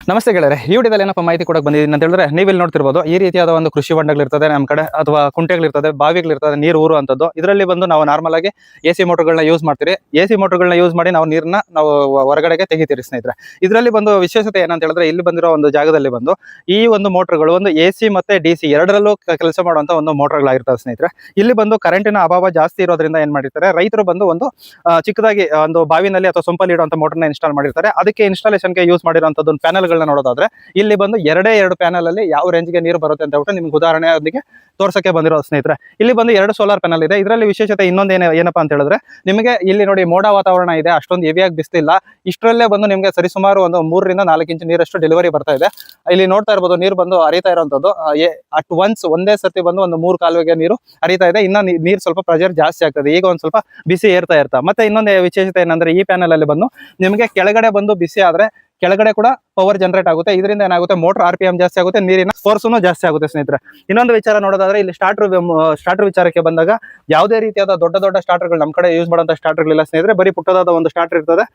ನಮಸ್ತೆ ಗೆಳೆಯರೆ, ಈ ವಿಡಿಯೋದಲ್ಲಿ ಏನಪ್ಪ ಮಾಹಿತಿ ಕೊಡಕ್ಕೆ ಬಂದಿದ್ದೀನಿ ಅಂತ ಹೇಳಿದ್ರೆ, ನೀವು ಇಲ್ಲಿ ನೋಡ್ತಿರ್ಬೋದು ಈ ರೀತಿಯಾದ ಒಂದು ಕೃಷಿ ಹೊಂಡಗಳಿರ್ತದೆ ನಮ್ಮ ಕಡೆ, ಅಥವಾ ಕುಂಟೆಗಳಿರ್ತದೆ, ಬಾವಿಗಳಿರ್ತದೆ, ನೀರು ಊರು ಅಂತದ್ದು. ಇದರಲ್ಲಿ ಬಂದು ನಾವು ನಾರ್ಮಲ್ ಆಗಿ AC ಮೋಟರ್ಗಳನ್ನ ಯೂಸ್ ಮಾಡ್ತೀರಿ. AC ಮೋಟರ್ಗಳನ್ನ ಯೂಸ್ ಮಾಡಿ ನಾವು ನೀರನ್ನ ನಾವು ಹೊರಗಡೆಗೆ ತೆಗಿತೀರಿ ಸ್ನೇಹಿತರೆ. ಇದರಲ್ಲಿ ಬಂದು ವಿಶೇಷತೆ ಏನಂತ ಹೇಳಿದ್ರೆ, ಇಲ್ಲಿ ಬಂದಿರೋ ಒಂದು ಜಾಗದಲ್ಲಿ ಬಂದು ಈ ಒಂದು ಮೋಟರ್ಗಳು ಒಂದು AC ಮತ್ತೆ DC ಎರಡರಲ್ಲೂ ಕೆಲಸ ಮಾಡುವಂತ ಒಂದು ಮೋಟರ್ಗಳಾಗಿರ್ತವೆ ಸ್ನೇಹಿತರೆ. ಇಲ್ಲಿ ಬಂದು ಕರೆಂಟಿನ ಅಭಾವ ಜಾಸ್ತಿ ಇರೋದ್ರಿಂದ ಏನ್ ಮಾಡಿರ್ತಾರೆ ರೈತರು ಬಂದು ಒಂದು ಚಿಕ್ಕದಾಗಿ ಒಂದು ಬಾವಿನಲ್ಲಿ ಅಥವಾ ಸೊಂಪಲ್ಲಿ ಇಡುವಂತ ಮೋಟರ್ನ ಇನ್ಸ್ಟಾಲ್ ಮಾಡಿರ್ತಾರೆ. ಅದಕ್ಕೆ ಇನ್ಸ್ಟಾಲೇಷನ್ಗೆ ಯೂಸ್ ಮಾಡಿರುವಂತದ್ದು ಪ್ಯಾನಲ್ ನೋಡೋದಾದ್ರೆ ಇಲ್ಲಿ ಬಂದು ಎರಡು ಪ್ಯಾನಲ್ ಅಲ್ಲಿ ಯಾವ ರೇಂಜ್ಗೆ ನೀರು ಬರುತ್ತೆ ಅಂತ ಹೇಳ್ಬಿಟ್ಟು ನಿಮ್ಗೆ ಉದಾಹರಣೆಯೊಂದಿಗೆ ತೋರ್ಸಕ್ಕೆ ಬಂದಿರೋ ಸ್ನೇಹಿತರೆ. ಇಲ್ಲಿ ಬಂದು 2 ಸೋಲಾರ್ ಪ್ಯಾನಲ್ ಇದೆ. ಇದರಲ್ಲಿ ವಿಶೇಷತೆ ಇನ್ನೊಂದು ಏನಪ್ಪಾ ಅಂತ ಹೇಳಿದ್ರೆ, ನಿಮಗೆ ಇಲ್ಲಿ ನೋಡಿ ಮೋಡ ವಾತಾವರಣ ಇದೆ, ಅಷ್ಟೊಂದು ಹೆವಿಯಾಗಿ ಬಿಸ್ತಿಲ್ಲ. ಇಷ್ಟರಲ್ಲೇ ಬಂದು ನಿಮಗೆ ಸರಿಸುಮಾರು ಒಂದು 3 ರಿಂದ 4 ಇಂಚು ನೀರಷ್ಟು ಡೆಲಿವರಿ ಬರ್ತಾ ಇದೆ. ಇಲ್ಲಿ ನೋಡ್ತಾ ಇರ್ಬೋದು ನೀರು ಬಂದು ಹರಿತಾ ಇರುವಂತದ್ದು ಅಟ್ ಒನ್ಸ್ ಒಂದೇ ಸರ್ತಿ ಬಂದು ಒಂದು 3 ಕಾಲುವೆಗೆ ನೀರು ಹರಿತಾ ಇದೆ. ಇನ್ನ ನೀರು ಸ್ವಲ್ಪ ಪ್ರೆಷರ್ ಜಾಸ್ತಿ ಆಗ್ತದೆ, ಈಗ ಒಂದ್ ಸ್ವಲ್ಪ ಬಿಸಿ ಏರ್ತಾ ಮತ್ತೆ ಇನ್ನೊಂದು ವಿಶೇಷತೆ ಏನಂದ್ರೆ, ಈ ಪ್ಯಾನಲ್ ಅಲ್ಲಿ ಬಂದು ನಿಮಗೆ ಕೆಳಗಡೆ ಬಂದು ಬಿಸಿ ಆದ್ರೆ ಕೆಳಗಡೆ ಕೂಡ ಪವರ್ ಜನರೇಟ್ ಆಗುತ್ತೆ. ಇದರಿಂದ ಏನಾಗುತ್ತೆ, ಮೋಟರ್ RPM ಜಾಸ್ತಿ ಆಗುತ್ತೆ, ನೀರಿನ ಫೋರ್ಸ್ನು ಜಾಸ್ತಿ ಆಗುತ್ತೆ ಸ್ನೇಹಿತರೆ. ಇನ್ನೊಂದು ವಿಚಾರ ನೋಡೋದಾದ್ರೆ, ಇಲ್ಲಿ ಸ್ಟಾರ್ಟರ್ ವಿಚಾರಕ್ಕೆ ಬಂದಾಗ ಯಾವುದೇ ರೀತಿಯಾದ ದೊಡ್ಡ ಸ್ಟಾರ್ಟರ್ಗಳು ನಮ್ಮ ಕಡೆ ಯೂಸ್ ಮಾಡುವಂತ ಸ್ಟಾರ್ಟರ್ಗಳಿಲ್ಲ ಸ್ನೇಹಿತರೆ. ಬರೀ ಪುಟ್ಟದಾದ ಒಂದು ಸ್ಟಾರ್ಟರ್ ಇರ್ತದೆ,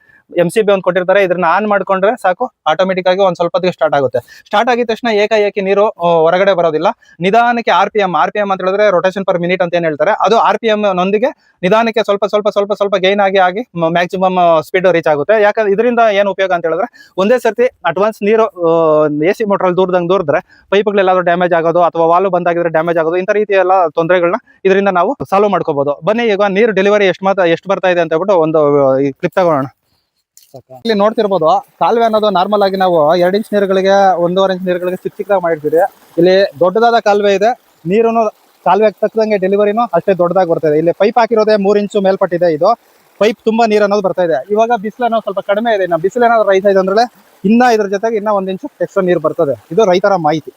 MCB ಒಂದು ಕೊಟ್ಟಿರ್ತಾರೆ. ಇದನ್ನ ಆನ್ ಮಾಡ್ಕೊಂಡ್ರೆ ಸಾಕು, ಆಟೋಮೆಟಿಕ್ ಆಗಿ ಒಂದ್ ಸ್ವಲ್ಪ ಹೊತ್ತಿಗೆ ಸ್ಟಾರ್ಟ್ ಆಗುತ್ತೆ. ಸ್ಟಾರ್ಟ್ ಆಗಿದ ತಕ್ಷಣ ಏಕಾಏಕಿ ನೀರು ಹೊರಗಡೆ ಬರೋದಿಲ್ಲ. ನಿಧಾನಕ್ಕೆ RPM ಅಂತ ಹೇಳಿದ್ರೆ ರೊಟೇಷನ್ ಪರ್ ಮಿನಿಟ್ ಅಂತ ಏನ್ ಹೇಳ್ತಾರೆ, ಅದು RPM ನೊಂದಿಗೆ ನಿಧಾನಕ್ಕೆ ಸ್ವಲ್ಪ ಗೈನ್ ಆಗಿ ಮ್ಯಾಕ್ಸಿಮಮ್ ಸ್ಪೀಡ್ ರೀಚ್ ಆಗುತ್ತೆ. ಯಾಕಂದ್ರೆ ಇದರಿಂದ ಏನು ಉಪಯೋಗ ಅಂತ ಹೇಳಿದ್ರೆ, ಒಂದೇ ಸರ್ತಿ ಅಡ್ವಾನ್ಸ್ ನೀರು AC ಮೋಟರ್ ಅಲ್ಲಿ ದೂರದ್ರೆ ಪೈಪ್ಗಳೆಲ್ಲಾದ್ರೂ ಡ್ಯಾಮೇಜ್ ಆಗೋದು ಅಥವಾ ವಾಲ್ವ್ ಬಂದಾಗಿದ್ರೆ ಡ್ಯಾಮೇಜ್ ಆಗೋದು, ಇಂಥ ರೀತಿ ಎಲ್ಲ ತೊಂದರೆಗಳನ್ನ ಇದರಿಂದ ನಾವು ಸಾಲ್ವ್ ಮಾಡ್ಕೋಬಹುದು. ಬನ್ನಿ ಈಗ ನೀರು ಡೆಲಿವರಿ ಎಷ್ಟು ಬರ್ತಾ ಇದೆ ಅಂತ ಹೇಳ್ಬಿಟ್ಟು ಒಂದು ಕ್ಲಿಪ್ ತಗೋಣ. ಇಲ್ಲಿ ನೋಡ್ತಿರ್ಬೋದು, ಕಾಲುವೆ ಅನ್ನೋದು ನಾರ್ಮಲ್ ಆಗಿ ನಾವು 2 ಇಂಚ್ ನೀರುಗಳಿಗೆ 1.5 ಇಂಚ್ ನೀರುಗಳಿಗೆ ಚಿಕ್ಕದಾಗಿ ಮಾಡಿರ್ತೀವಿ. ಇಲ್ಲಿ ದೊಡ್ಡದಾದ ಕಾಲುವೆ ಇದೆ, ನೀರನ್ನು ಕಾಲುವೆ ತಕ್ಕದಂಗೆ ಡೆಲಿವರಿನೂ ಅಷ್ಟೇ ದೊಡ್ಡದಾಗಿ ಬರ್ತಾ ಇದೆ. ಇಲ್ಲಿ ಪೈಪ್ ಹಾಕಿರೋದೇ 3 ಇಂಚು ಮೇಲ್ಪಟ್ಟಿದೆ. ಇದು ಪೈಪ್ ತುಂಬಾ ನೀರು ಅನ್ನೋದು ಬರ್ತಾ ಇದೆ. ಇವಾಗ ಬಿಸಿಲು ಸ್ವಲ್ಪ ಕಡಿಮೆ ಇದೆ. ಬಿಸಿಲು ಏನಾದ್ರು ರೈತ ಇದೆ ಅಂದ್ರೆ ಇನ್ನ ಇದ್ರ ಜೊತೆಗೆ ಇನ್ನ 1 ಇಂಚು ಎಕ್ಸ್ಟ್ರಾ ನೀರು ಬರ್ತದೆ. ಇದು ರೈತರ ಮಾಹಿತಿ.